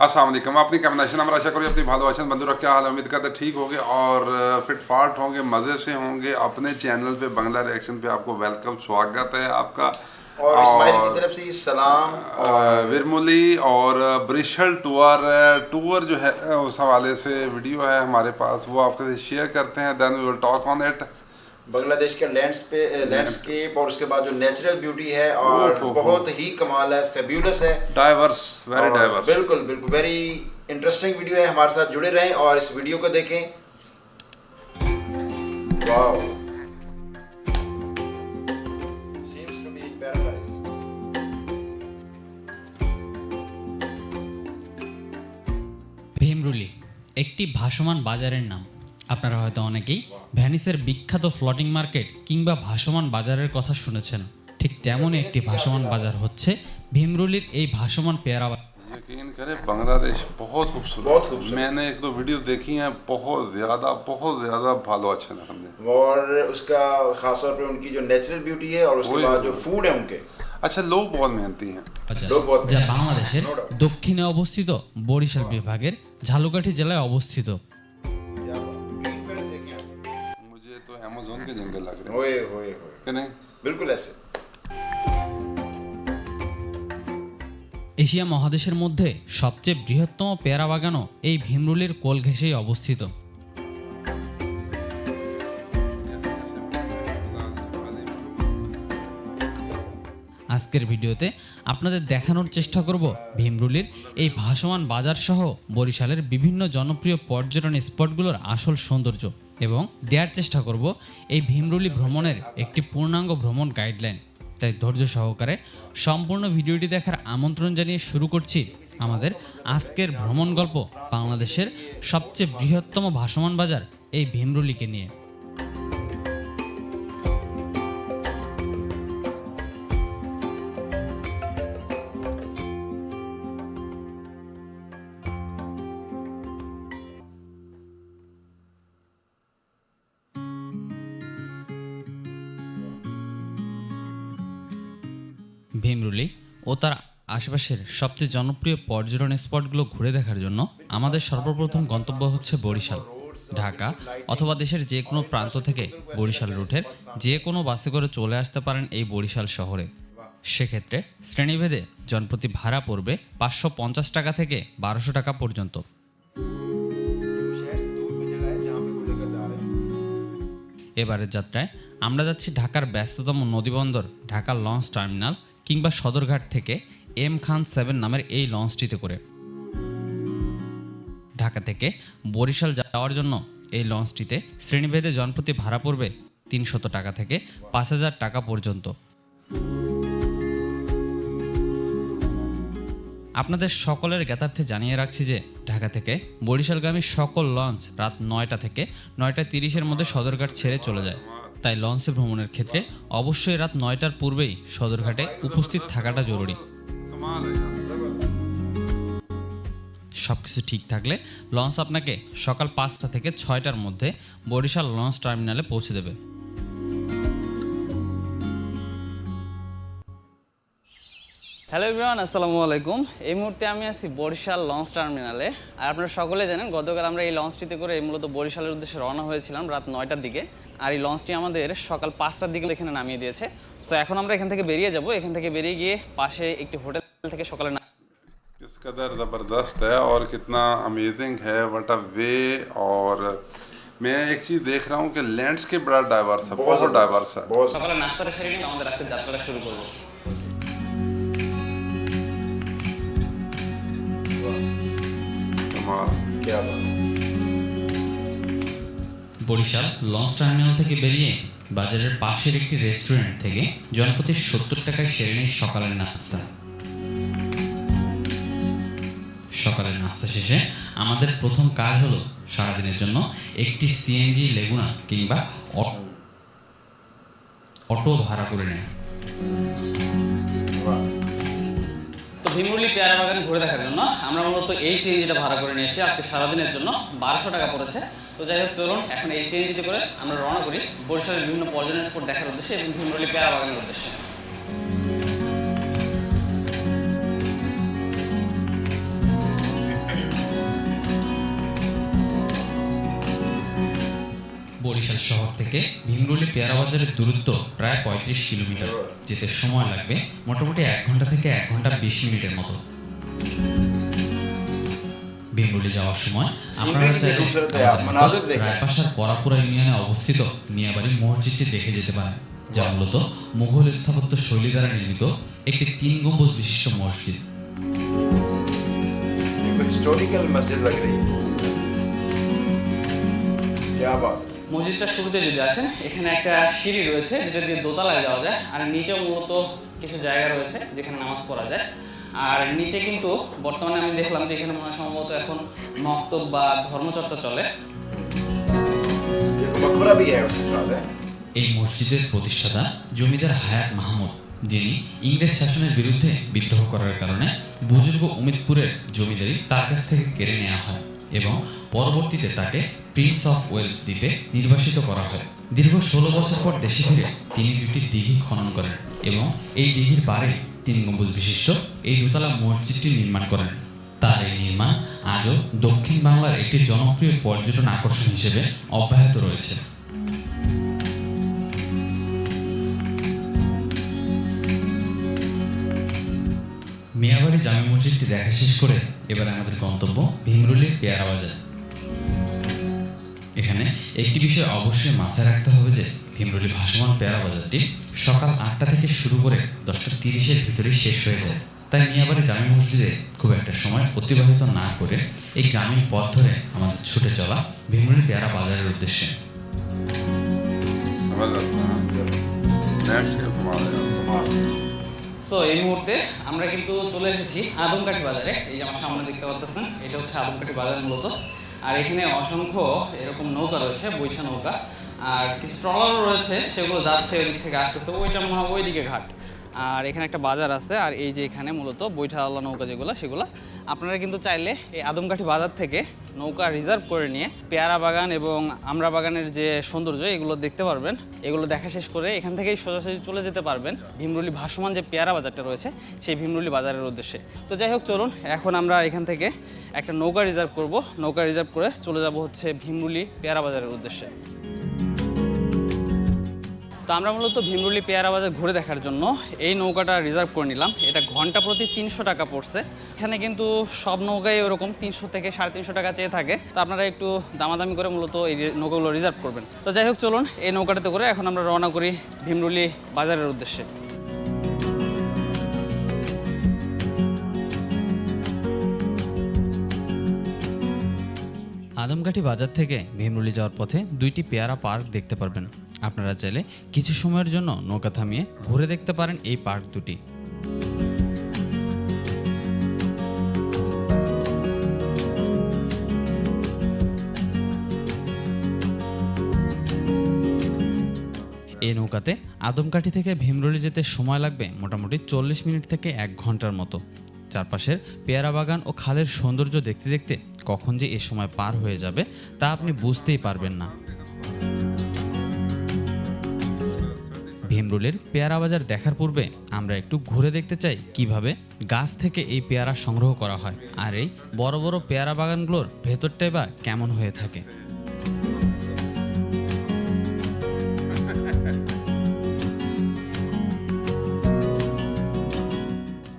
আসসালামু আলাইকুম। আপনি কেমন আছেন? আমরা আশা করি আপনি ভালো আছেন। বন্ধুরা क्या हाल है? उम्मीद करते ठीक होंगे और फिट फाट होंगे, मज़े से होंगे। अपने चैनल पे बांग्ला रिएक्शन पे आपको वेलकम, स्वागत है आपका। और इस्माइल की तरफ से सलाम। और विरमुली और ब्रिशल टूर जो है उस हवाले से वीडियो है हमारे पास, वो आपके साथ शेयर करते हैं। Then we will talk on it. Bangladesh के लैंडस्केप और उसके बाद जो नेचुरल ब्यूटी है और बहुत ही कमाल है, फेब्यूलस है, डाइवर्स, वेरी डाइवर्स। बिल्कुल बिल्कुल वेरी इंटरेस्टिंग वीडियो है। हमारे साथ जुड़े रहें और इस वीडियो को देखें। Wow, seems to be paradise। Bhimruli একটি ভাসমান বাজারের নাম। আপনারা হয়তো অনেকেই ভ্যানিসের বিখ্যাত ফ্লোটিং মার্কেট কিংবা ভাসমান বাজারের কথা শুনেছেন। ঠিক তেমনই একটি ভাসমান বাজার হচ্ছে ভীমরুলির এই ভাসমান পেয়ারা। यकीन करें बांग्लादेश बहुत खूबसूरत, बहुत खूबसूरत। मैंने एक दो वीडियो देखी हैं, बहुत ज़्यादा भालो अच्छे लगे मुझे। और उसका खास तौर पे उनकी जो नेचुरल ब्यूटी है और उसके बाद जो फूड है उनके, अच्छा लोग बहुत मेहनती हैं। लोग बहुत যা বাংলাদেশের দক্ষিণে অবস্থিত বরিশাল বিভাগের ঝালকাঠি জেলায় অবস্থিত। मुझे तो अमेज़न के जंगल लग रहे हैं, होए होए होए, कि नहीं? बिल्कुल ऐसे। এশিয়া মহাদেশের মধ্যে সবচেয়ে বৃহত্তম পেয়ারা বাগানও এই ভীমরুলির কোল ঘেঁষেই অবস্থিত। আজকের ভিডিওতে আপনাদের দেখানোর চেষ্টা করব ভীমরুলির এই ভাসমান বাজার সহ বরিশালের বিভিন্ন জনপ্রিয় পর্যটন স্পটগুলোর আসল সৌন্দর্য, এবং দেওয়ার চেষ্টা করব এই ভীমরুলি ভ্রমণের একটি পূর্ণাঙ্গ ভ্রমণ গাইডলাইন। তাই ধৈর্য সহকারে সম্পূর্ণ ভিডিওটি দেখার আমন্ত্রণ জানিয়ে শুরু করছি আমাদের আজকের ভ্রমণ গল্প বাংলাদেশের সবচেয়ে বৃহত্তম ভাসমান বাজার এই ভীমরুলিকে নিয়ে। ভীমরুলি ও তার আশেপাশের সবচেয়ে জনপ্রিয় পর্যটন স্পটগুলো ঘুরে দেখার জন্য আমাদের সর্বপ্রথম গন্তব্য হচ্ছে বরিশাল। ঢাকা অথবা দেশের যে কোনো প্রান্ত থেকে বরিশাল রুটের যে কোনো বাসে করে চলে আসতে পারেন এই বরিশাল শহরে। সেক্ষেত্রে শ্রেণীভেদে জনপ্রতি ভাড়া পড়বে 550 টাকা থেকে 1200 টাকা পর্যন্ত। शहर से दूर भी जगह है जहाँ पे वो लेकर जा रहे हैं। এবারের যাত্রায় আমরা যাচ্ছি ঢাকার ব্যস্ততম নদীবন্দর ঢাকা লঞ্চ টার্মিনাল কিংবা সদরঘাট থেকে এম খান 7 নামের এই লঞ্চটিতে করে। ঢাকা থেকে বরিশাল যাওয়ার জন্য এই লঞ্চটিতে শ্রেণীভেদে জনপ্রতি ভাড়া পড়বে 300 টাকা থেকে 5000 টাকা পর্যন্ত। আপনাদের সকলের জ্ঞাতার্থে জানিয়ে রাখছি যে ঢাকা থেকে বরিশালগামী সকল লঞ্চ রাত 9টা থেকে 9টা 30-এর মধ্যে সদরঘাট ছেড়ে চলে যায়। তাই লঞ্চে ভ্রমণের ক্ষেত্রে অবশ্যই রাত 9টার পূর্বেই সদরঘাটে উপস্থিত থাকাটা জরুরি। कमाल है। সবকিছু ঠিক থাকলে লঞ্চ আপনাকে সকাল 5টা থেকে 6টার মধ্যে বরিশাল লঞ্চ টার্মিনালে পৌঁছে দেবে। হ্যালো এভরিওয়ান, আসসালামু আলাইকুম। এই মুহূর্তে আমি আছি বরিশাল লঞ্চ টার্মিনালে। আর আপনারা সকলে জানেন গতকাল আমরা এই লঞ্চটিতে করে মূলত বরিশালের উদ্দেশ্যে রওনা হয়েছিলাম রাত 9টার দিকে। আর এই লঞ্চটি আমাদের সকাল 5টার দিকে এখানে নামিয়ে দিয়েছে। সো এখন আমরা এখান থেকে বেরিয়ে যাব। এখান থেকে বেরিয়ে গিয়ে পাশে একটি হোটেল থেকে সকালে किस कदर ज़बरदस्त है और कितना अमेजिंग है, व्हाट अ वे। और मैं एक चीज़ देख रहा हूँ कि लैंडस्केप बड़ा डाइवर्स है, बहुत डाइवर्स है। बहुत সকালে নাস্তাটা সেরে নিয়ে আমাদের আজকে যাত্রাটা শুরু করবো। कमाल। क्या बात है। বরিশাল লঞ্চ টার্মিনাল থেকে বেরিয়ে বাজারের পাশের একটি রেস্টুরেন্ট থেকে জনপ্রতি 70 টাকায় সেরে নেই সকালের নাস্তা। সকালের নাস্তা শেষে আমাদের প্রথম কাজ হলো সারাদিনের জন্য একটি সিএনজি লেগুনা কিংবা অটো ভাড়া করে নেয়। তো ভীমরুলি পেয়ারা বাগান ঘুরে দেখার জন্য আমরা মূলত এই সিএনজিটা ভাড়া করে নিয়েছি। আজকে সারাদিনের জন্য 1200 টাকা পড়েছে। তো যাই হোক, চলুন এখন এই সিএনজিতে করে আমরা রওনা করি বরিশালের বিভিন্ন পর্যটন স্পট দেখার উদ্দেশ্যে এবং ভীমরুলি পেয়ারা বাগানের উদ্দেশ্যে। বরিশাল শহর থেকে ভীমরুলি পেয়ারা বাজারের দূরত্ব প্রায় 35 কিলোমিটার। যেতে সময় লাগবে মোটামুটি 1 ঘন্টা থেকে 1 ঘন্টা 20 মিনিটের মতো। ভীমরুলি যাওয়ার সময় আপনারা চাইলে রায়পাশার পরাপুরা ইউনিয়নে অবস্থিত মিয়াবাড়ি মসজিদটি দেখে যেতে পারেন, যা মূলত মুঘল স্থাপত্য শৈলী দ্বারা নির্মিত একটি 3 গম্বুজ বিশিষ্ট মসজিদ। हिस्टोरिकल मस्जिद लग रही है, क्या बात। মসজিদটা শুরুতে যদি আসেন, এখানে একটা সিঁড়ি রয়েছে যেটা দিয়ে দোতলায় যাওয়া যায়, আর নিচেও মূলত কিছু জায়গা রয়েছে যেখানে নামাজ পড়া যায়। আর নিচে কিন্তু বর্তমানে আমি দেখলাম যে এখানে মনে হয় সম্ভবত এখন মক্তব বা ধর্মচর্চা চলে। मकबरा भी है उसके साथ है। এই মসজিদের প্রতিষ্ঠাতা জমিদার হায়াত মাহমুদ, যিনি ইংরেজ শাসনের বিরুদ্ধে বিদ্রোহ করার কারণে বুজুর্গ উমিদপুরের জমিদারি তার কাছ থেকে কেড়ে নেওয়া হয় এবং পরবর্তীতে তাকে প্রিন্স অফ ওয়েলস দ্বীপে নির্বাসিত করা হয়। দীর্ঘ 16 বছর পর দেশে ফিরে তিনি 2টি দিঘি খনন করেন এবং এই দিঘির পাড়ে 3 গম্বুজ বিশিষ্ট এই দোতলা মসজিদটি নির্মাণ করেন। তার এই নির্মাণ আজও দক্ষিণ বাংলার একটি জনপ্রিয় পর্যটন আকর্ষণ হিসেবে অব্যাহত রয়েছে। মিয়াবাড়ি জামে মসজিদটি দেখা শেষ করে এবার আমাদের গন্তব্য ভীমরুলির পেয়ারা বাজার। এখানে একটি বিষয় অবশ্যই মাথায় রাখতে হবে যে ভীমরুলি ভাসমান পেয়ারা বাজারটি সকাল 8টা থেকে শুরু করে 10:30-এর ভিতরেই শেষ হয়ে যায়। তাই মিয়াবাড়ি জামে মসজিদে খুব একটা সময় অতিবাহিত না করে এই গ্রামীণ পথ ধরে আমাদের ছুটে চলা ভীমরুলি পেয়ারা বাজারের উদ্দেশ্যে। তো এই মুহূর্তে আমরা কিন্তু চলে এসেছি আদমকাঠি বাজারে। এই যে আমার সামনে দেখতে পাচ্ছেন, এটা হচ্ছে আদমকাঠি বাজার মূলত। আর এখানে অসংখ্য এরকম নৌকা রয়েছে, বৈঠা নৌকা, আর কিছু ট্রলারও রয়েছে, সেগুলো যাচ্ছে ওই দিক থেকে আসতেছে, ওইটা মনে হয় ওইদিকে ঘাট। আর এখানে একটা বাজার আছে, আর এই যে এখানে মূলত বৈঠাওয়ালা নৌকা যেগুলো, সেগুলো আপনারা কিন্তু চাইলে এই আদমকাঠি বাজার থেকে নৌকা রিজার্ভ করে নিয়ে পেয়ারা বাগান এবং আমড়া বাগানের যে সৌন্দর্য এগুলো দেখতে পারবেন। এগুলো দেখা শেষ করে এখান থেকেই সোজাসুজি চলে যেতে পারবেন ভীমরুলি ভাসমান যে পেয়ারা বাজারটা রয়েছে সেই ভীমরুলি বাজারের উদ্দেশ্যে। তো যাই হোক, চলুন এখন আমরা এখান থেকে একটা নৌকা রিজার্ভ করব। নৌকা রিজার্ভ করে চলে যাব হচ্ছে ভীমরুলি পেয়ারা বাজারের উদ্দেশ্যে। তো আমরা মূলত ভীমরুলি পেয়ারা বাজার ঘুরে দেখার জন্য এই নৌকাটা রিজার্ভ করে নিলাম। এটা ঘন্টা প্রতি 300 টাকা পড়ছে। এখানে কিন্তু সব নৌকায় ওরকম 300 থেকে 350 টাকা চেয়ে থাকে। তো আপনারা একটু দামাদামি করে মূলত এই নৌকাগুলো রিজার্ভ করবেন। তো যাই হোক, চলুন এই নৌকাটাতে করে এখন আমরা রওনা করি ভীমরুলি বাজারের উদ্দেশ্যে। আদমকাঠি বাজার থেকে ভীমরুলি যাওয়ার পথে 2টি পেয়ারা পার্ক দেখতে পারবেন। আপনারা চাইলে কিছু সময়ের জন্য নৌকা থামিয়ে ঘুরে দেখতে পারেন এই পার্ক দুটি। এই নৌকাতে আদমকাঠি থেকে ভীমরুলি যেতে সময় লাগবে মোটামুটি 40 মিনিট থেকে 1 ঘন্টার মতো। চারপাশের পেয়ারা বাগান ও খালের সৌন্দর্য দেখতে দেখতে কখন যে এ সময় পার হয়ে যাবে তা আপনি বুঝতেই পারবেন না। ভীমরুলির পেয়ারা বাজার দেখার পূর্বে আমরা একটু ঘুরে দেখতে চাই কিভাবে গাছ থেকে এই পেয়ারা সংগ্রহ করা হয় আর এই বড় বড় পেয়ারা বাগানগুলোর ভেতরটাই বা কেমন হয়ে থাকে।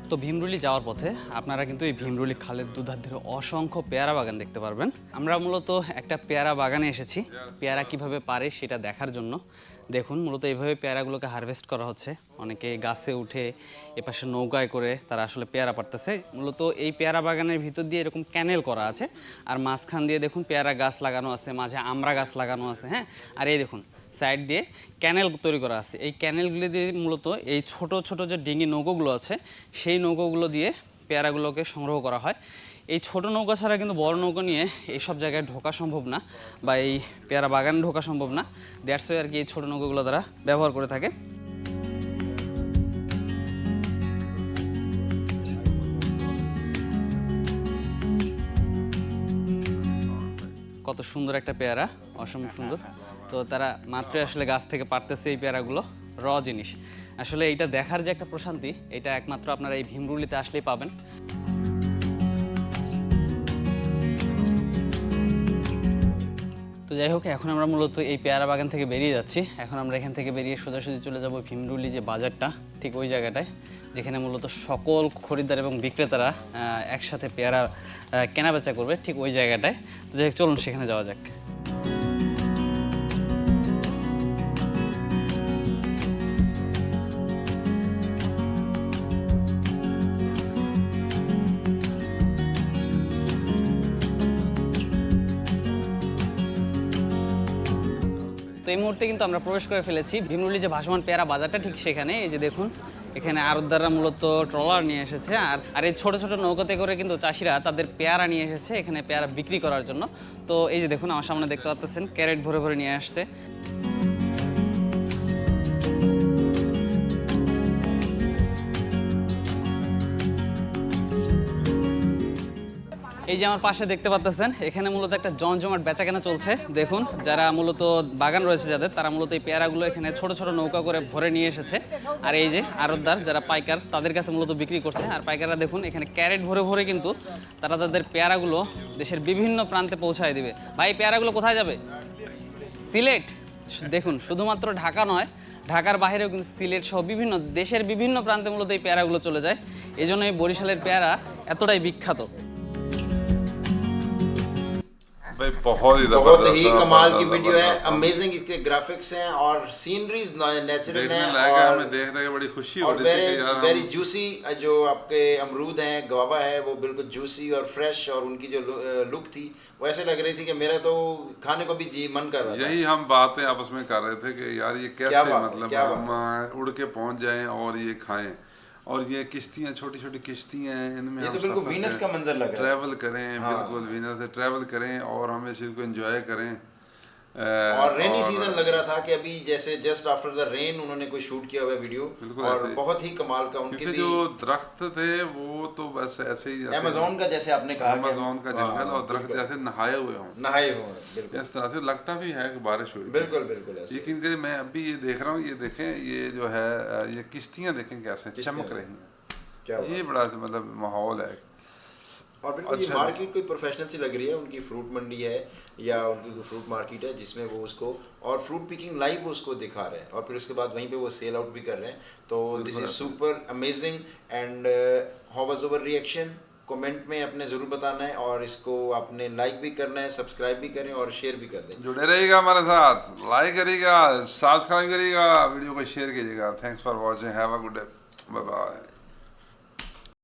তো ভীমরুলি যাওয়ার পথে আপনারা কিন্তু এই ভীমরুলি খালের দুধার ধরে অসংখ্য পেয়ারা বাগান দেখতে পারবেন। আমরা মূলত একটা পেয়ারা বাগানে এসেছি পেয়ারা কিভাবে পারে সেটা দেখার জন্য। দেখুন, মূলত এইভাবে পেয়ারাগুলোকে হারভেস্ট করা হচ্ছে। অনেকে গাছে উঠে এপাশে নৌকায় করে তারা আসলে পেয়ারা পাড়তেছে। মূলত এই পেয়ারা বাগানের ভিতর দিয়ে এরকম ক্যানেল করা আছে, আর মাঝখান দিয়ে দেখুন পেয়ারা গাছ লাগানো আছে, মাঝে আমড়া গাছ লাগানো আছে। হ্যাঁ, আর এই দেখুন সাইড দিয়ে ক্যানেল তৈরি করা আছে। এই ক্যানেলগুলো দিয়ে মূলত এই ছোট ছোট যে ডিঙি নৌকোগুলো আছে সেই নৌকোগুলো দিয়ে পেয়ারাগুলোকে সংগ্রহ করা হয়। এই ছোট নৌকা ছাড়া কিন্তু বড় নৌকা নিয়ে এইসব জায়গায় ঢোকা সম্ভব না, বা এই পেয়ারা বাগানে ঢোকা সম্ভব না। দ্যাটস ওয়াই আর কি এই ছোট নৌকাগুলো তারা ব্যবহার করে থাকে। কত সুন্দর একটা পেয়ারা, অসম্ভব সুন্দর। তো তারা মাত্রই আসলে গাছ থেকে পারতেছে এই পেয়ারাগুলো, র জিনিস। আসলে এইটা দেখার যে একটা প্রশান্তি, এটা একমাত্র আপনারা এই ভীমরুলিতে আসলেই পাবেন। তো তো যাই হোক, এখন আমরা মূলত এই পেয়ারা বাগান থেকে বেরিয়ে যাচ্ছি। এখন আমরা এখান থেকে বেরিয়ে সোজাসুজি চলে যাব ভীমরুলি যে বাজারটা, ঠিক ওই জায়গাটায়, যেখানে মূলত সকল খরিদ্দার এবং বিক্রেতারা একসাথে পেয়ারা কেনাবেচা করবে, ঠিক ওই জায়গাটায়। তো যাই হোক, চলুন সেখানে যাওয়া যাক। তো এই মুহূর্তে কিন্তু আমরা প্রবেশ করে ফেলেছি ভীমরুলি যে ভাসমান পেয়ারা বাজারটা, ঠিক সেখানে। এই যে দেখুন, এখানে আড়তদাররা মূলত ট্রলার নিয়ে এসেছে, আর এই ছোট ছোট নৌকাতে করে কিন্তু চাষিরা তাদের পেয়ারা নিয়ে এসেছে এখানে পেয়ারা বিক্রি করার জন্য। তো এই যে দেখুন, আমার সামনে দেখতে পাচ্ছেন ক্যারেট ভরে ভরে নিয়ে আসছে। এই যে আমার পাশে দেখতে পাচ্ছেন, এখানে মূলত একটা জমজমাট বেচাকেনা চলছে। দেখুন, যারা মূলত বাগান রয়েছে যাদের, তারা মূলত এই পেয়ারাগুলো এখানে ছোট ছোট নৌকা করে ভরে নিয়ে এসেছে। আর এই যে আড়তদার যারা পাইকার, তাদের কাছে মূলত বিক্রি করছে। আর পাইকাররা দেখুন এখানে ক্যারেট ভরে ভরে কিন্তু তারা তাদের পেয়ারাগুলো দেশের বিভিন্ন প্রান্তে পৌঁছায় দিবে। ভাই, পেয়ারাগুলো কোথায় যাবে? সিলেট। দেখুন, শুধুমাত্র ঢাকা নয়, ঢাকার বাইরেও কিন্তু সিলেট সহ বিভিন্ন দেশের বিভিন্ন প্রান্তে মূলত এই পেয়ারাগুলো চলে যায়। এই জন্য এই বরিশালের পেয়ারা এতটাই বিখ্যাত। भाई बहुत ही बहुत ही जबरदस्त, कमाल की जबरदस्त, वीडियो है, जबरदस्त। अमेजिंग इसके ग्राफिक्स हैं और सीनरीज नेचुरल देखने हैं लायक है, और हमें देखने के बड़ी खुशी हो और रही थी वेरी कि यार वेरी हम जूसी जो आपके अमरूद हैं, गवावा है, वो बिल्कुल जूसी और फ्रेश, और उनकी जो लुक थी वो ऐसे लग रही थी कि मेरा तो खाने को भी जी मन कर रहा था। यही हम बातें आपस में कर रहे थे कि यार ये क्या कैसे, बात है, मतलब क्या हम उड़ के पहुंच जाएं और ये खाएं। और ये किश्तियां, छोटी छोटी किश्तियां हैं, इनमें ये हम तो बिल्कुल सफर वीनस करें, का मंजर लग रहा है। ट्रैवल करें, हाँ। बिल्कुल वीनस से ट्रैवल करें और हम इस चीज़ को एंजॉय करें। और रेनी सीजन लग रहा था कि अभी जैसे जस्ट आफ्टर द रेन उन्होंने कोई शूट किया हुआ वीडियो, बिल्कुल और ऐसे ही। बहुत ही कमाल का उनके क्योंकि भी जो दरख्त थे वो तो बस ऐसे ही अमेज़न का, जैसे आपने कहा कि अमेज़न का जंगल, और दरख्त बिल्कुल। जैसे नहाए हुए हों, नहाए हुए हैं, बिल्कुल इस तरह से लगता भी है कि बारिश हुई थी। बिल्कुल बिल्कुल ऐसे। यकीन करिए, मैं अभी ये देख रहा हूँ, ये देखें, ये जो है ये किश्तियाँ देखें कैसे किश्तियाँ चमक देखें। रही हैं। क्या बात ये बड़ा मतलब माहौल है। और बिल्कुल ये अच्छा मार्केट कोई प्रोफेशनल सी लग रही है, उनकी फ्रूट मंडी है या उनकी कोई फ्रूट मार्केट है जिसमें वो उसको और फ्रूट पिकिंग लाइव वो उसको दिखा रहे हैं, और फिर उसके बाद वहीं पे वो सेल आउट भी कर रहे हैं। तो this is super amazing and how was your reaction? Comment में अपने ज़रूर बताना है, और इसको आपने लाइक भी करना है, सब्सक्राइब भी करें और शेयर भी कर दें। जुड़े रहिएगा हमारे साथ, लाइक करिएगा, सब्सक्राइब करिएगा, वीडियो को शेयर कीजिएगा। Thanks for watching, have a good day, bye bye.